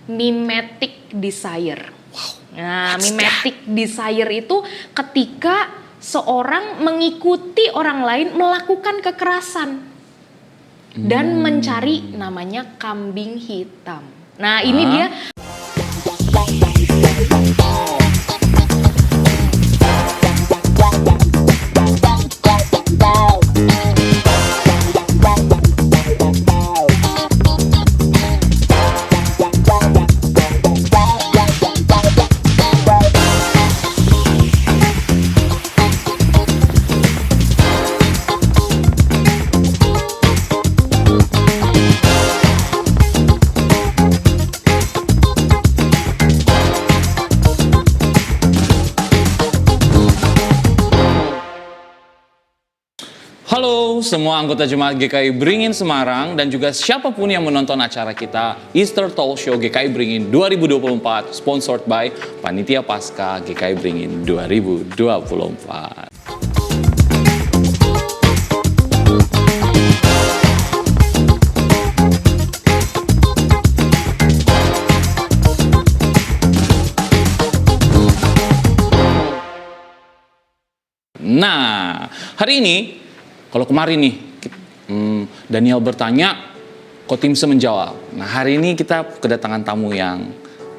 mimetic desire. Nah, what's mimetic desire itu ketika seorang mengikuti orang lain melakukan kekerasan dan mencari namanya kambing hitam. Nah, ini dia. Halo semua anggota Jemaat GKI Beringin Semarang dan juga siapapun yang menonton acara kita Easter Talk Show GKI Beringin 2024 sponsored by Panitia Paskah GKI Beringin 2024. Nah, hari ini kalau kemarin nih Daniel bertanya, Ko Timse menjawab. Nah, hari ini kita kedatangan tamu yang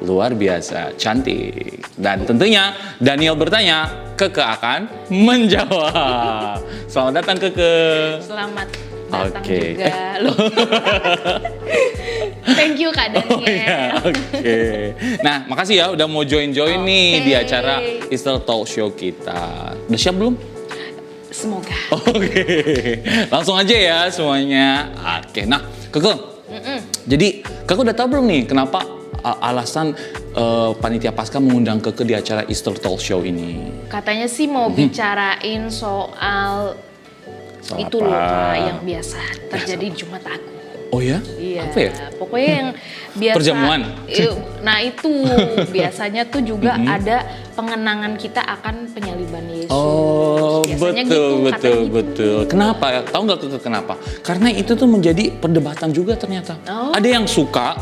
luar biasa, cantik. Dan tentunya Daniel bertanya, Keke akan menjawab. Selamat datang Keke. Selamat datang juga. Thank you Kak Daniel. Oh, ya, Oke. Nah, makasih ya udah mau join-join nih di acara Easter Talk Show kita. Udah siap belum? Semoga. Oke. Langsung aja ya semuanya. Oke. Nah, Keke. Jadi, Keke udah tahu belum nih kenapa alasan Panitia Paskah mengundang Keke di acara Easter Talk Show ini? Katanya sih mau bicarain soal itu loh Kak, yang biasa terjadi di Jumat Agung. Oh ya? Iya. Apa ya? Pokoknya yang biasa. Perjamuan. Nah itu biasanya tuh juga ada pengenangan kita akan penyaliban Yesus. Oh, biasanya betul. Kenapa? Tahu nggak Keke kenapa? Karena itu tuh menjadi perdebatan juga ternyata. Oh. Ada yang suka,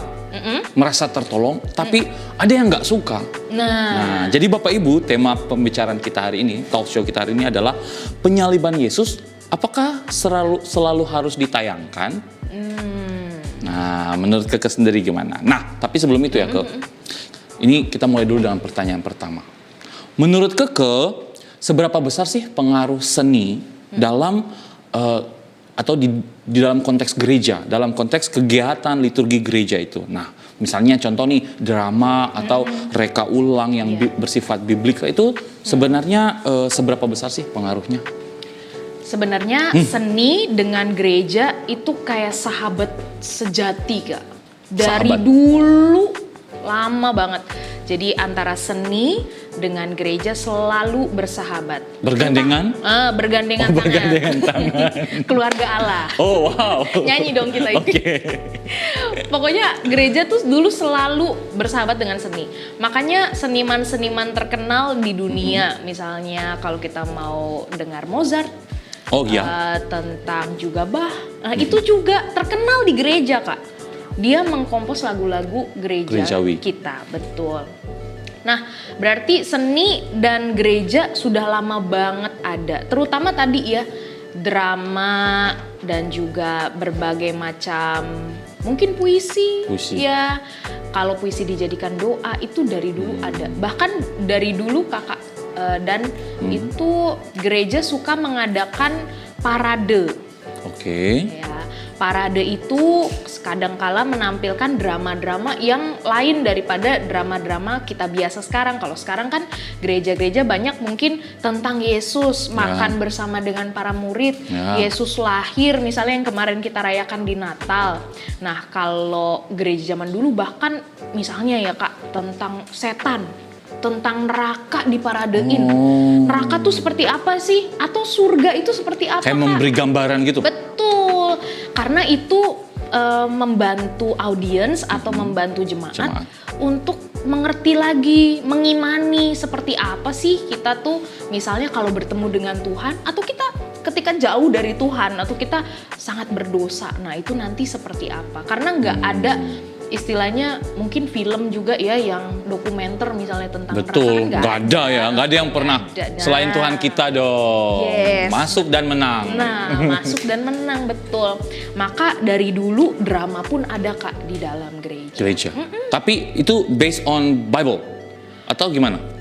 merasa tertolong, tapi ada yang nggak suka. Nah, jadi Bapak Ibu, tema pembicaraan kita hari ini, talk show kita hari ini adalah penyaliban Yesus. Apakah selalu harus ditayangkan? Nah, menurut Keke sendiri gimana? Nah, tapi sebelum itu ya Keke, ini kita mulai dulu dengan pertanyaan pertama. Menurut Keke, seberapa besar sih pengaruh seni dalam atau di dalam konteks gereja, dalam konteks kegiatan liturgi gereja itu? Nah, misalnya contoh nih drama atau reka ulang yang bersifat biblik itu sebenarnya seberapa besar sih pengaruhnya? Sebenarnya seni dengan gereja itu kayak sahabat sejati Kak. Dari dulu lama banget. Jadi antara seni dengan gereja selalu bersahabat. Bergandengan? Bergandengan tangan. Bergandengan tangan. Keluarga Allah. Oh wow. Nyanyi dong kita ini. Oke. Pokoknya gereja tuh dulu selalu bersahabat dengan seni. Makanya seniman-seniman terkenal di dunia, misalnya kalau kita mau dengar Mozart. Oh iya. Tentang juga Bach. Itu juga terkenal di gereja Kak. Dia mengkompos lagu-lagu Gerejawi. kita, betul. Nah, berarti seni dan gereja sudah lama banget ada. Terutama tadi ya, drama dan juga berbagai macam mungkin puisi. Ya. Kalau puisi dijadikan doa itu dari dulu ada. Bahkan dari dulu Kakak dan itu gereja suka mengadakan parade. Oke. Ya, parade itu kadangkala menampilkan drama-drama yang lain daripada drama-drama kita biasa sekarang. Kalau sekarang kan gereja-gereja banyak mungkin tentang Yesus, makan bersama dengan para murid, Yesus lahir misalnya yang kemarin kita rayakan di Natal. Nah, kalau gereja zaman dulu bahkan misalnya ya Kak tentang setan, tentang neraka diparadein. Neraka tuh seperti apa sih? Atau surga itu seperti apa? Kayak memberi gambaran gitu. Betul. Karena itu membantu audiens atau membantu jemaat untuk mengerti lagi, mengimani seperti apa sih kita tuh misalnya kalau bertemu dengan Tuhan atau kita ketika jauh dari Tuhan atau kita sangat berdosa. Nah, itu nanti seperti apa? Karena nggak ada istilahnya mungkin film juga ya yang dokumenter misalnya tentang Betul, neraka, nggak ada ya, nggak ada yang pernah ada. Nah, selain Tuhan kita dong. Yes. Masuk dan menang. Nah, masuk dan menang, betul. Maka dari dulu drama pun ada Kak di dalam gereja. Tapi itu based on Bible atau gimana?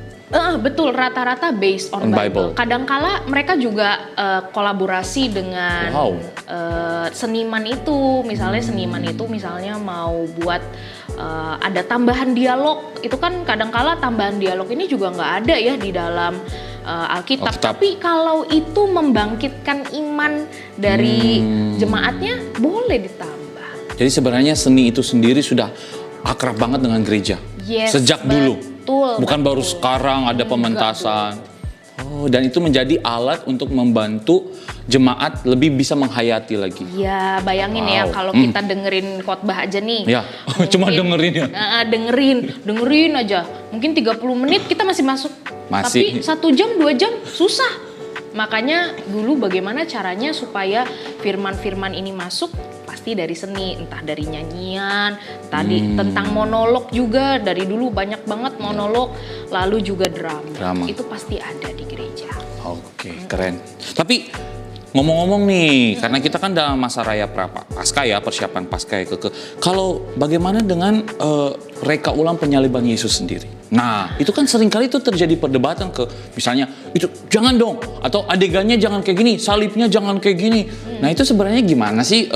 Betul, rata-rata based on Bible. Kadangkala mereka juga kolaborasi dengan seniman itu. Misalnya seniman itu misalnya mau buat ada tambahan dialog. Itu kan kadangkala tambahan dialog ini juga nggak ada ya di dalam Alkitab. Tapi kalau itu membangkitkan iman dari jemaatnya, boleh ditambah. Jadi sebenarnya seni itu sendiri sudah akrab banget dengan gereja. Yes, sejak dulu. Bukan baru sekarang ada pementasan. Dan itu menjadi alat untuk membantu jemaat lebih bisa menghayati lagi. Ya, bayangin ya kalau kita dengerin khotbah aja nih. Ya, cuma dengerin ya. Dengerin aja. Mungkin 30 menit kita masih masuk. Tapi 1 jam, 2 jam susah. Makanya dulu bagaimana caranya supaya firman-firman ini masuk? Pasti dari seni, entah dari nyanyian, tentang monolog juga, dari dulu banyak banget monolog, lalu juga drama. Itu pasti ada di gereja. Oke, keren. Tapi ngomong-ngomong nih, karena kita kan dalam masa raya Paskah ya, persiapan Paskah ya, kalau bagaimana dengan reka ulang penyaliban Yesus sendiri? Nah, itu kan seringkali itu terjadi perdebatan misalnya itu jangan dong, atau adegannya jangan kayak gini, salibnya jangan kayak gini. Nah, itu sebenarnya gimana sih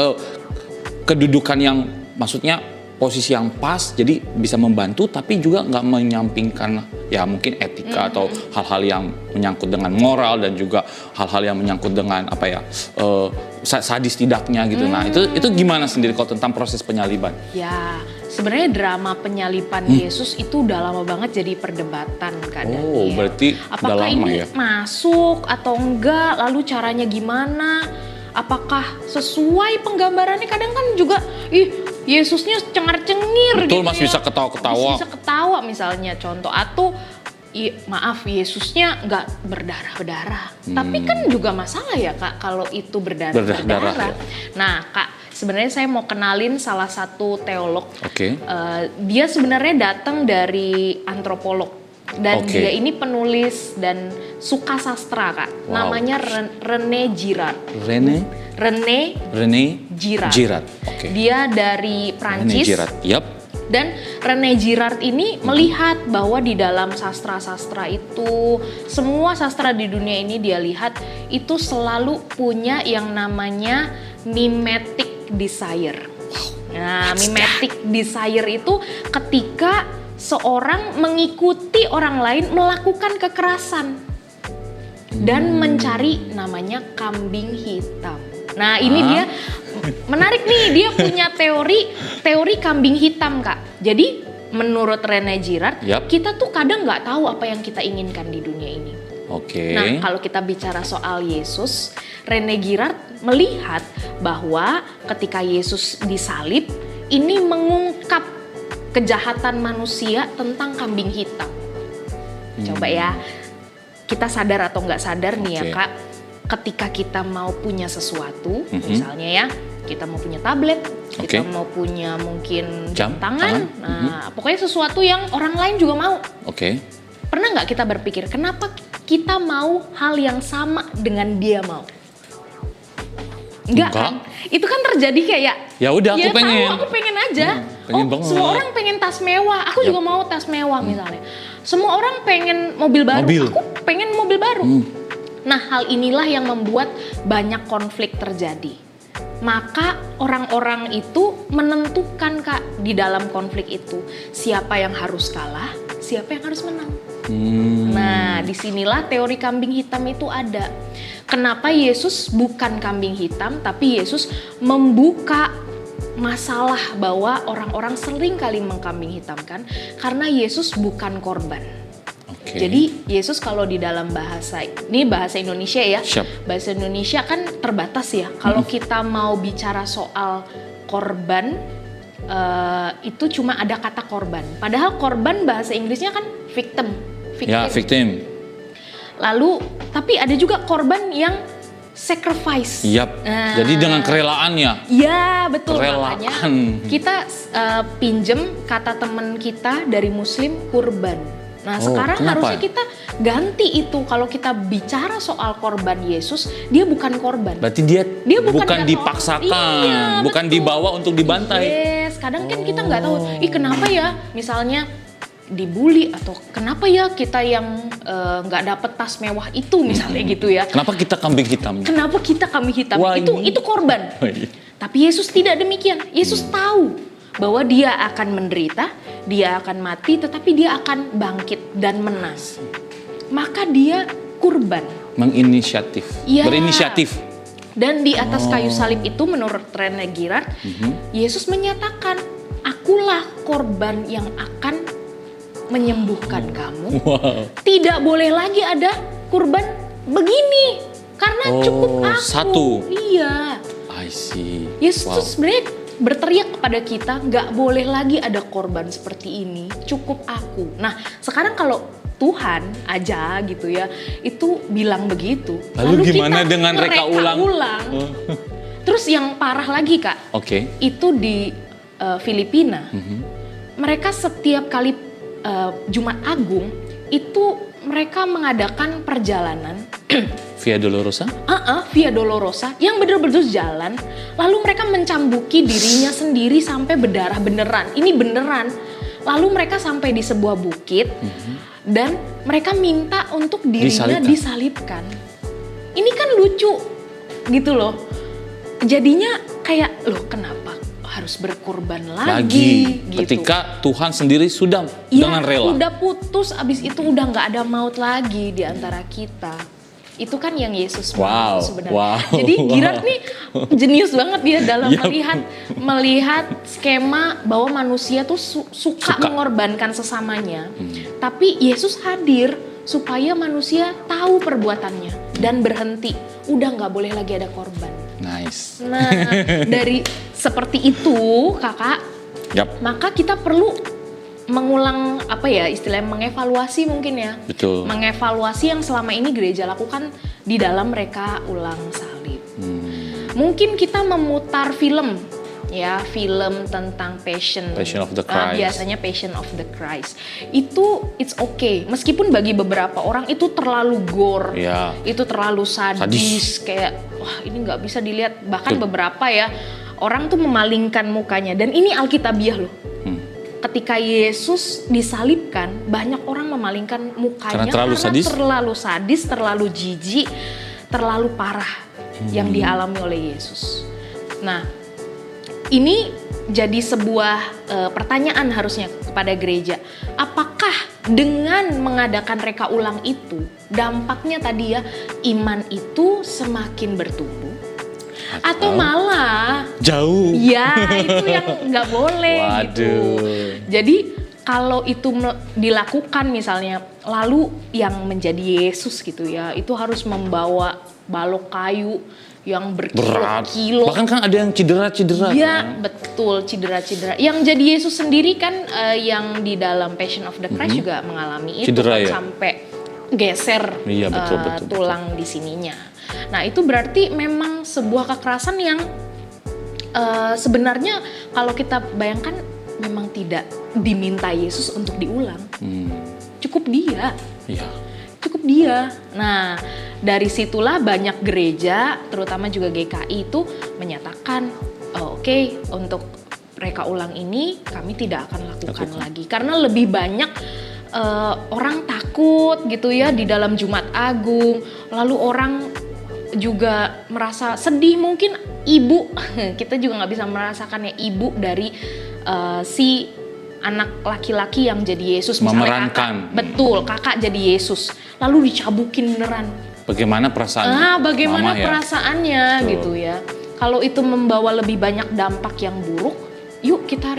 kedudukan yang maksudnya posisi yang pas, jadi bisa membantu tapi juga nggak menyampingkan ya mungkin etika atau hal-hal yang menyangkut dengan moral dan juga hal-hal yang menyangkut dengan sadis tidaknya gitu. Nah, itu gimana sendiri kalau tentang proses penyaliban? Ya, sebenarnya drama penyaliban Yesus itu udah lama banget jadi perdebatan kadang. Berarti apakah udah lama ini ya? Masuk atau enggak, lalu caranya gimana? Apakah sesuai penggambarannya? Kadang kan juga Yesusnya cengar-cengir. Betul, gitu masih ya. bisa ketawa-ketawa. Masih bisa ketawa misalnya contoh. Atau maaf, Yesusnya nggak berdarah-berdarah. Tapi kan juga masalah ya Kak kalau itu berdarah-berdarah. Ya. Nah Kak, sebenarnya saya mau kenalin salah satu teolog. Oke. Dia sebenarnya datang dari antropolog. Dan dia ini penulis dan suka sastra Kak. Namanya René Girard. René Girard. Oke. Dia dari Prancis. René Girard. Yap. Dan René Girard ini melihat bahwa di dalam sastra-sastra itu, semua sastra di dunia ini dia lihat itu selalu punya yang namanya mimetic desire. Nah, mimetic desire itu ketika seorang mengikuti orang lain melakukan kekerasan dan mencari namanya kambing hitam. Nah, ini dia menarik nih, dia punya teori kambing hitam Kak. Jadi menurut René Girard, kita tuh kadang nggak tahu apa yang kita inginkan di dunia ini. Nah, kalau kita bicara soal Yesus, René Girard melihat bahwa ketika Yesus disalib, ini mengungkap kejahatan manusia tentang kambing hitam. Coba ya, kita sadar atau nggak sadar nih ya Kak, ketika kita mau punya sesuatu, misalnya ya, kita mau punya tablet, kita mau punya mungkin jam tangan, nah pokoknya sesuatu yang orang lain juga mau. Pernah nggak kita berpikir, kenapa kita mau hal yang sama dengan dia mau? Enggak kan? Itu kan terjadi kayak ya udah aku pengen. Aku pengen aja. Semua orang pengen tas mewah. Aku juga mau tas mewah misalnya. Semua orang pengen mobil baru. Aku pengen mobil baru. Nah, hal inilah yang membuat banyak konflik terjadi. Maka orang-orang itu menentukan Kak di dalam konflik itu siapa yang harus kalah, siapa yang harus menang. Nah, disinilah teori kambing hitam itu ada. Kenapa Yesus bukan kambing hitam, tapi Yesus membuka masalah bahwa orang-orang sering kali mengkambing hitamkan karena Yesus bukan korban. Jadi Yesus kalau di dalam bahasa Indonesia ya, bahasa Indonesia kan terbatas ya. Kalau kita mau bicara soal korban, itu cuma ada kata korban. Padahal korban bahasa Inggrisnya kan victim. Ya, victim. Lalu, tapi ada juga korban yang sacrifice. Yap. Jadi dengan kerelaannya. Ya, betul. Kerelaan. Makanya kita pinjem kata teman kita dari Muslim, kurban. Nah, sekarang kenapa? harusnya kita ganti itu. Kalau kita bicara soal korban Yesus, dia bukan korban. Berarti dia bukan yang dipaksakan, iya, bukan betul. dibawa untuk dibantai. Yes, kadang kan kita nggak tahu, kenapa ya misalnya dibully atau kenapa ya kita yang nggak dapet tas mewah itu misalnya gitu ya. Kenapa kita kambing hitam? Kenapa kita kambing hitam? Wah, itu korban. Oh, iya. Tapi Yesus tidak demikian. Yesus tahu bahwa dia akan menderita, dia akan mati, tetapi dia akan bangkit dan menang. Maka dia kurban. Menginisiatif, Ya. berinisiatif. Dan di atas kayu salib itu menurut René Girard, Yesus menyatakan, akulah korban yang akan menyembuhkan kamu. Wow. Tidak boleh lagi ada kurban begini, karena cukup aku. Satu. Iya. I see. Yesus Wow. tuh sebenarnya berteriak kepada kita, nggak boleh lagi ada korban seperti ini, cukup aku. Nah, sekarang kalau Tuhan aja gitu ya, itu bilang begitu. Lalu gimana kita dengan reka ulang? Terus yang parah lagi, Kak, Oke. itu di Filipina, mereka setiap kali Jumat Agung itu mereka mengadakan perjalanan Via Dolorosa? Via Dolorosa yang benar-benar jalan, lalu mereka mencambuki dirinya sendiri sampai berdarah beneran. Ini beneran. Lalu mereka sampai di sebuah bukit dan mereka minta untuk dirinya disalibkan. Ini kan lucu gitu loh. Jadinya kayak, loh kenapa harus berkorban lagi gitu. Ketika Tuhan sendiri sudah dengan rela. Udah putus, abis itu udah nggak ada maut lagi di antara kita. Itu kan yang Yesus mau sebenarnya. Wow. Jadi Girard nih jenius banget dia dalam melihat skema bahwa manusia tuh suka mengorbankan sesamanya. Tapi Yesus hadir supaya manusia tahu perbuatannya dan berhenti. Udah nggak boleh lagi ada korban. Nice. Nah, dari seperti itu, Kakak, maka kita perlu mengulang istilahnya mengevaluasi mungkin ya. Betul. Mengevaluasi yang selama ini gereja lakukan di dalam reka ulang salib. Mungkin kita memutar film tentang Passion of the Christ. Biasanya Passion of the Christ. Itu it's okay. Meskipun bagi beberapa orang itu terlalu gore. Itu terlalu sadis. Kayak wah ini nggak bisa dilihat. Bahkan beberapa ya orang tuh memalingkan mukanya. Dan ini Alkitabiah loh. Ketika Yesus disalibkan, banyak orang memalingkan mukanya karena terlalu sadis, terlalu jijik, terlalu parah yang dialami oleh Yesus. Nah, ini jadi sebuah pertanyaan harusnya kepada gereja. Apakah dengan mengadakan reka ulang itu, dampaknya tadi ya, iman itu semakin bertumbuh? Atau malah jauh? Ya, itu yang nggak boleh gitu. Jadi kalau itu dilakukan misalnya, lalu yang menjadi Yesus gitu ya, itu harus membawa balok kayu yang berkilo-kilo. Bahkan kan ada yang cedera-cedera. Iya, betul, cedera-cedera. Yang jadi Yesus sendiri kan yang di dalam Passion of the Christ juga mengalami itu cedera, ya? Sampai geser betul. tulang di sininya. Nah, itu berarti memang sebuah kekerasan yang sebenarnya kalau kita bayangkan memang tidak diminta Yesus untuk diulang. Cukup dia. Iya. Cukup dia. Nah, dari situlah banyak gereja, terutama juga GKI itu menyatakan, oke, untuk reka ulang ini kami tidak akan lakukan lagi. Karena lebih banyak orang takut gitu ya di dalam Jumat Agung. Lalu orang juga merasa sedih, mungkin ibu, kita juga nggak bisa merasakannya, ibu dari si anak laki-laki yang jadi Yesus, misalnya kakak, betul, kakak jadi Yesus, lalu dicabukin beneran. Bagaimana perasaannya? Bagaimana perasaannya gitu ya? Kalau itu membawa lebih banyak dampak yang buruk, yuk kita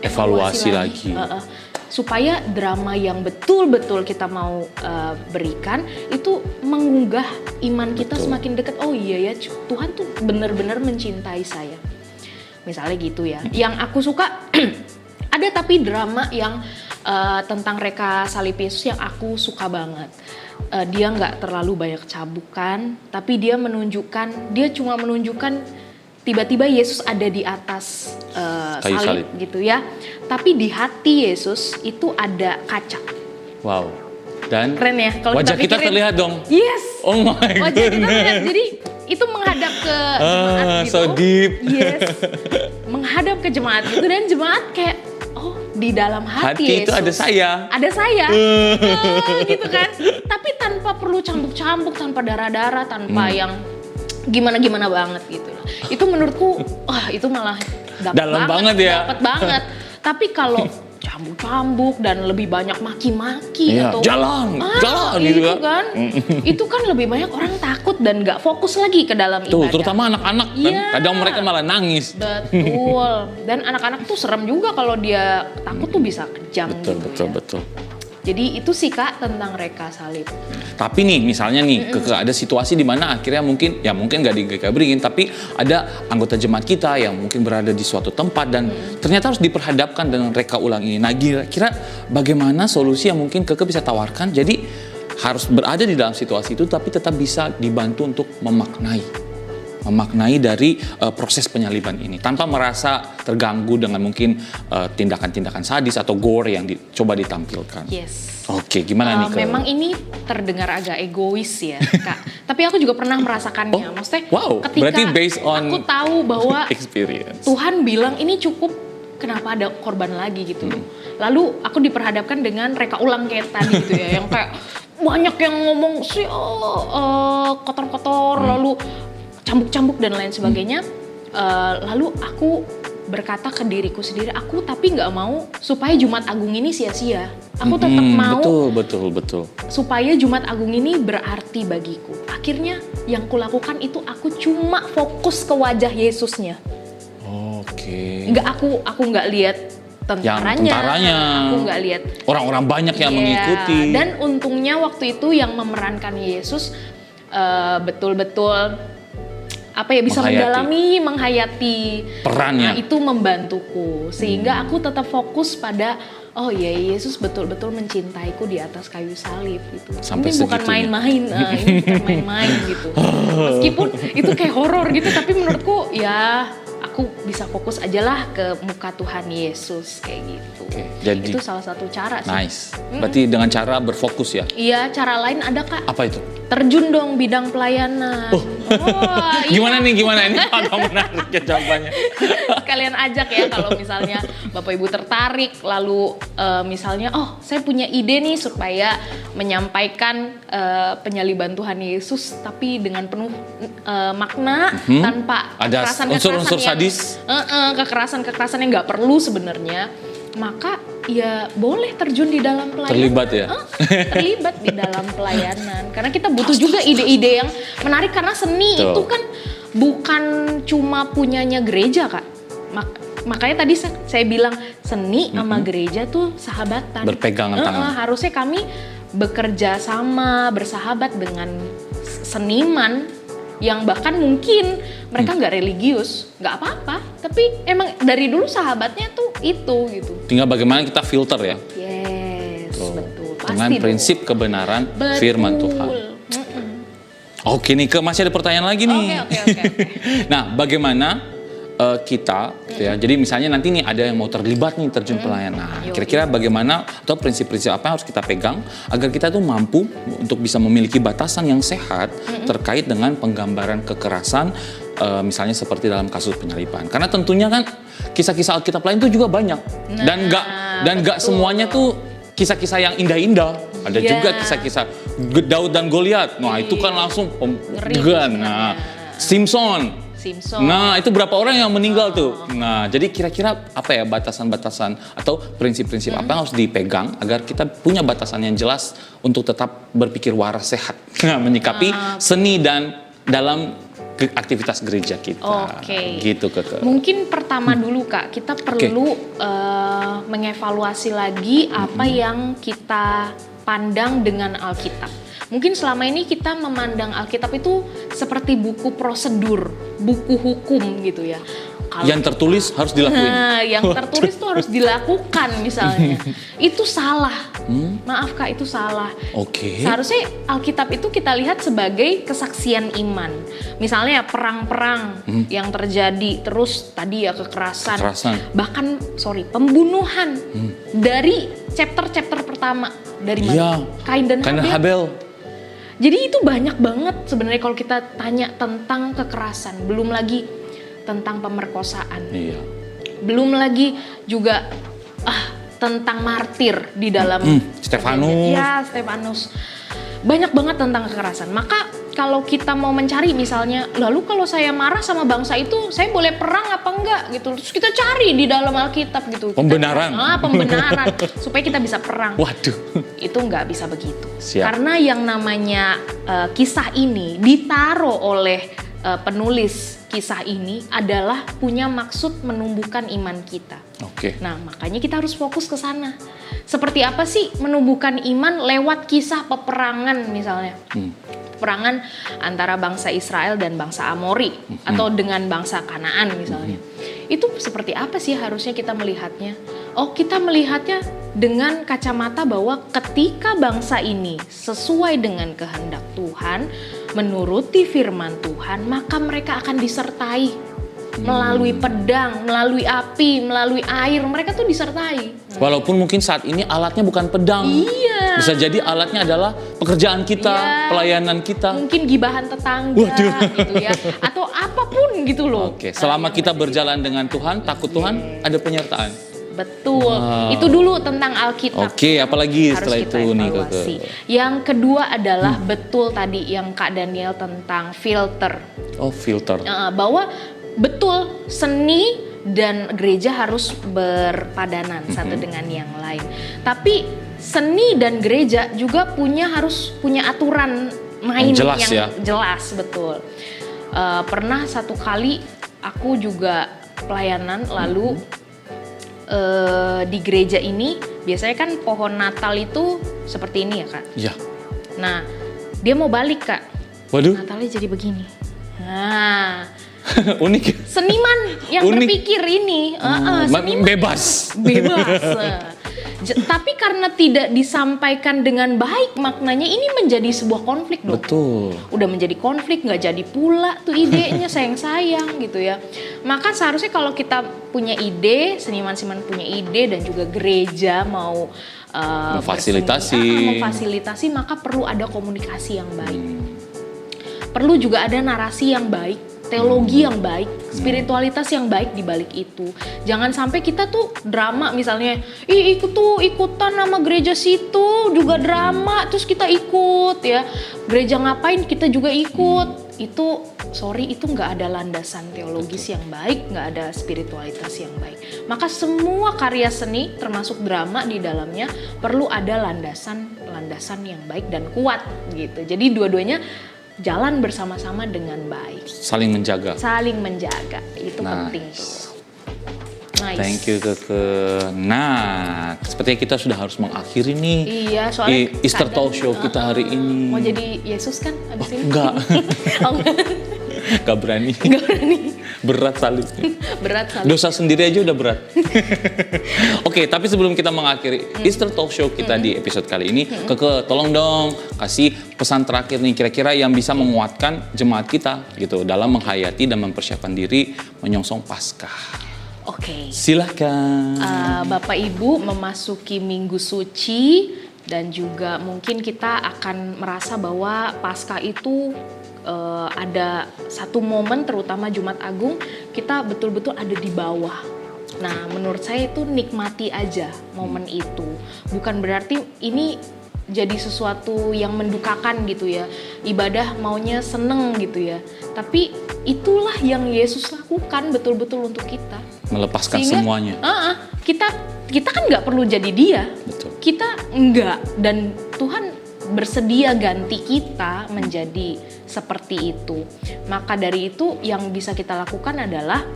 evaluasi lagi. Supaya drama yang betul-betul kita mau berikan itu menggugah iman kita semakin dekat. Oh iya ya, Tuhan tuh benar-benar mencintai saya. Misalnya gitu ya. Yang aku suka ada tapi drama yang tentang reka salib Yesus yang aku suka banget. Dia nggak terlalu banyak cabukan, tapi dia cuma menunjukkan tiba-tiba Yesus ada di atas Kayu salib gitu ya. Tapi di hati Yesus itu ada kaca. Wow. Dan keren ya kalau wajah kita terlihat dong. Yes. Oh my god. Wajah kita terlihat. Jadi itu menghadap ke jemaat gitu. So deep. Yes. Menghadap ke jemaat gitu, dan jemaat kayak di dalam hati Yesus itu ada saya. Ada saya. Gitu kan. Tapi tanpa perlu cambuk-cambuk, tanpa darah-darah, tanpa yang gimana-gimana banget gitu. Itu menurutku itu malah dalam banget ya. Dapat banget. Tapi kalau cambuk-cambuk dan lebih banyak maki-maki atau jalan gitu kan. Itu kan lebih banyak orang takut dan nggak fokus lagi ke dalam ibadah. Terutama anak-anak kan. Kadang mereka malah nangis. Betul. Dan anak-anak tuh serem juga kalau dia takut tuh bisa kejang Betul. Jadi itu sih Kak tentang reka salib. Tapi nih misalnya nih ada situasi di mana akhirnya mungkin nggak digabringin, tapi ada anggota jemaat kita yang mungkin berada di suatu tempat dan ternyata harus diperhadapkan dengan reka ulang ini. Nah kira-kira bagaimana solusi yang mungkin Keke bisa tawarkan? Jadi harus berada di dalam situasi itu tapi tetap bisa dibantu untuk memaknai dari proses penyaliban ini tanpa merasa terganggu dengan mungkin tindakan-tindakan sadis atau gore yang coba ditampilkan. Yes. Oke, gimana nih Kak? Memang ini terdengar agak egois ya Kak. Tapi aku juga pernah merasakannya. Maksudnya ketika berarti based on aku tahu bahwa experience. Tuhan bilang ini cukup, kenapa ada korban lagi gitu. Lalu aku diperhadapkan dengan reka ulang kayak tadi gitu ya, yang kayak banyak yang ngomong sih kotor-kotor, lalu cambuk-cambuk dan lain sebagainya. Lalu aku berkata ke diriku sendiri, aku tapi nggak mau supaya Jumat Agung ini sia-sia. Aku tetap mau betul. supaya Jumat Agung ini berarti bagiku. Akhirnya yang kulakukan itu aku cuma fokus ke wajah Yesusnya. Oke. Aku nggak lihat tentaranya. Aku nggak lihat orang-orang banyak yang mengikuti. Dan untungnya waktu itu yang memerankan Yesus betul-betul bisa menghayati perannya. Nah, itu membantuku sehingga aku tetap fokus pada Yesus betul-betul mencintaiku di atas kayu salib gitu. Sampai ini bukan main-main, ini bukan main-main gitu. Meskipun itu kayak horor gitu, tapi menurutku aku bisa fokus aja lah ke muka Tuhan Yesus kayak gitu. Jadi itu salah satu cara sih. Nice. Berarti dengan cara berfokus ya? Iya, cara lain ada Kak. Apa itu? Terjun dong bidang pelayanan. Gimana nih? Ini agak menarik ya jawabannya. Kalian ajak ya kalau misalnya Bapak Ibu tertarik, lalu misalnya saya punya ide nih supaya menyampaikan penyaliban Tuhan Yesus tapi dengan penuh makna, tanpa ada unsur-unsur sadis, kekerasan yang nggak perlu sebenarnya, maka ya boleh terjun di dalam pelayanan. Terlibat ya? Terlibat di dalam pelayanan. Karena kita butuh juga ide-ide yang menarik, karena seni itu kan bukan cuma punyanya gereja Kak. Makanya tadi saya bilang seni sama gereja tuh sahabatan. Berpegangan tangan. Harusnya kami bekerja sama, bersahabat dengan seniman yang bahkan mungkin mereka nggak religius, nggak apa-apa, tapi emang dari dulu sahabatnya tuh itu gitu. Tinggal bagaimana kita filter ya. Yes, betul. Dengan prinsip kebenaran firman Tuhan. Oke nih, masih ada pertanyaan lagi nih. Oke. Nah, bagaimana kita, ya, jadi misalnya nanti nih ada yang mau terlibat nih terjun pelayanan. Nah, kira-kira bagaimana atau prinsip-prinsip apa yang harus kita pegang agar kita tuh mampu untuk bisa memiliki batasan yang sehat terkait dengan penggambaran kekerasan, misalnya seperti dalam kasus penyaliban. Karena tentunya kan kisah-kisah Alkitab lain tuh juga banyak, dan nggak semuanya tuh kisah-kisah yang indah-indah. Ada juga kisah-kisah Daud dan Goliat. Nah, itu kan langsung Simpson. Nah, itu berapa orang yang meninggal tuh. Nah, jadi kira-kira apa ya batasan-batasan atau prinsip-prinsip apa yang harus dipegang agar kita punya batasan yang jelas untuk tetap berpikir waras, sehat menyikapi seni dan dalam aktivitas gereja kita. Gitu Keke. Mungkin pertama dulu Kak, kita perlu mengevaluasi lagi apa yang kita pandang dengan Alkitab. Mungkin selama ini kita memandang Alkitab itu seperti buku prosedur, buku hukum gitu ya. yang tertulis harus dilakuin. Nah, yang tertulis tuh harus dilakukan misalnya. Itu salah. Maaf Kak, itu salah. Oke. Seharusnya Alkitab itu kita lihat sebagai kesaksian iman. Misalnya perang-perang yang terjadi, terus tadi ya kekerasan. Bahkan pembunuhan. Dari chapter-chapter pertama dari mana? Kain dan Habel. Jadi itu banyak banget sebenarnya kalau kita tanya tentang kekerasan, belum lagi tentang pemerkosaan. Iya. Belum lagi juga tentang martir di dalam Stefanus. Ya, Stefanus. Banyak banget tentang kekerasan. Maka kalau kita mau mencari misalnya, lalu kalau saya marah sama bangsa itu, saya boleh perang apa enggak gitu. Terus kita cari di dalam Alkitab gitu. Pembenaran. Pembenaran supaya kita bisa perang. Waduh. Itu nggak bisa begitu. Siap. Karena yang namanya kisah ini ditaruh oleh penulis kisah ini adalah punya maksud menumbuhkan iman kita. Oke. Nah, makanya kita harus fokus ke sana. Seperti apa sih menumbuhkan iman lewat kisah peperangan misalnya? Peperangan antara bangsa Israel dan bangsa Amori atau dengan bangsa Kanaan misalnya. Itu seperti apa sih harusnya kita melihatnya? Oh, kita melihatnya dengan kacamata bahwa ketika bangsa ini sesuai dengan kehendak Tuhan, menuruti firman Tuhan, maka mereka akan disertai melalui pedang, melalui api, melalui air. Mereka tuh disertai. Walaupun mungkin saat ini alatnya bukan pedang. Iya. Bisa jadi alatnya adalah pekerjaan kita, pelayanan kita. Mungkin gibahan tetangga gitu ya. Atau apapun gitu loh. Oke, selama kita berjalan dengan Tuhan, takut Tuhan, ada penyertaan. Betul. Itu dulu tentang Alkitab. Oke, apalagi setelah harus kita itu nih evaluasi. Yang kedua adalah betul tadi yang Kak Daniel tentang filter. Oh, filter. Bahwa betul seni dan gereja harus berpadanan satu dengan yang lain. Tapi seni dan gereja juga harus punya aturan main jelas, yang jelas, betul. Pernah satu kali aku juga pelayanan lalu di gereja ini biasanya kan pohon Natal itu seperti ini ya Kak. Iya. Nah, dia mau balik Kak. Waduh. Natalnya jadi begini. Nah, unik. Seniman yang berpikir ini, seniman bebas. Tapi karena tidak disampaikan dengan baik maknanya, ini menjadi sebuah konflik dong. Betul. Udah menjadi konflik, nggak jadi pula tuh idenya, sayang gitu ya. Maka seharusnya kalau kita punya ide, seniman-seniman punya ide dan juga gereja mau memfasilitasi, maka perlu ada komunikasi yang baik. Perlu juga ada narasi yang baik, teologi yang baik, spiritualitas yang baik di balik itu. Jangan sampai kita tuh drama misalnya, ikutan nama gereja situ juga drama, terus kita ikut ya. Gereja ngapain kita juga ikut. Itu nggak ada landasan teologis yang baik, nggak ada spiritualitas yang baik. Maka semua karya seni termasuk drama di dalamnya perlu ada landasan yang baik dan kuat gitu. Jadi dua-duanya jalan bersama-sama dengan baik. Saling menjaga. Itu penting tuh. Nice. Thank you Keke. Nah, sepertinya kita sudah harus mengakhiri nih. Iya, soalnya Easter Talk Show kita hari ini. Mau jadi Yesus kan abis ini? Enggak. Gak berani. Berat salib. Dosa sendiri aja udah berat. Oke, tapi sebelum kita mengakhiri Easter Talk Show kita di episode kali ini, Keke tolong dong kasih pesan terakhir nih kira-kira yang bisa menguatkan jemaat kita gitu dalam menghayati dan mempersiapkan diri menyongsong Paskah. Oke. Silahkan. Bapak Ibu memasuki Minggu Suci dan juga mungkin kita akan merasa bahwa Paskah itu ada satu momen terutama Jumat Agung kita betul-betul ada di bawah. Nah, menurut saya itu nikmati aja momen itu. Bukan berarti ini jadi sesuatu yang mendukakan gitu ya. Ibadah maunya seneng gitu ya. Tapi itulah yang Yesus lakukan betul-betul untuk kita. Melepaskan semuanya. Kita kan nggak perlu jadi dia. Betul. Kita enggak, dan Tuhan bersedia ganti kita menjadi seperti itu. Maka dari itu yang bisa kita lakukan adalah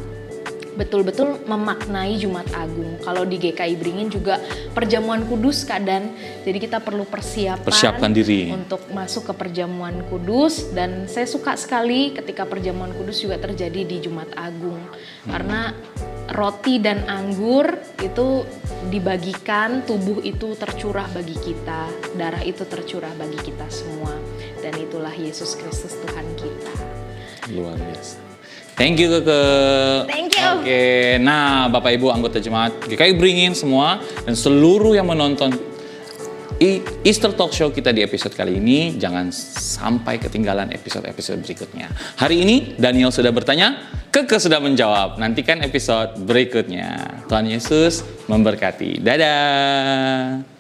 betul-betul memaknai Jumat Agung. Kalau di GKI Beringin juga perjamuan kudus kadang, jadi kita perlu persiapkan diri untuk masuk ke perjamuan kudus. Dan saya suka sekali ketika perjamuan kudus juga terjadi di Jumat Agung, karena roti dan anggur itu dibagikan, tubuh itu tercurah bagi kita, darah itu tercurah bagi kita semua, dan itulah Yesus Kristus Tuhan kita. Luar biasa. Thank you Keke. Thank you. Oke, nah Bapak Ibu anggota jemaat GKI Beringin semua dan seluruh yang menonton Easter Talk Show kita di episode kali ini, jangan sampai ketinggalan episode-episode berikutnya. Hari ini Daniel sudah bertanya, Keke sudah menjawab. Nantikan episode berikutnya. Tuhan Yesus memberkati. Dadah.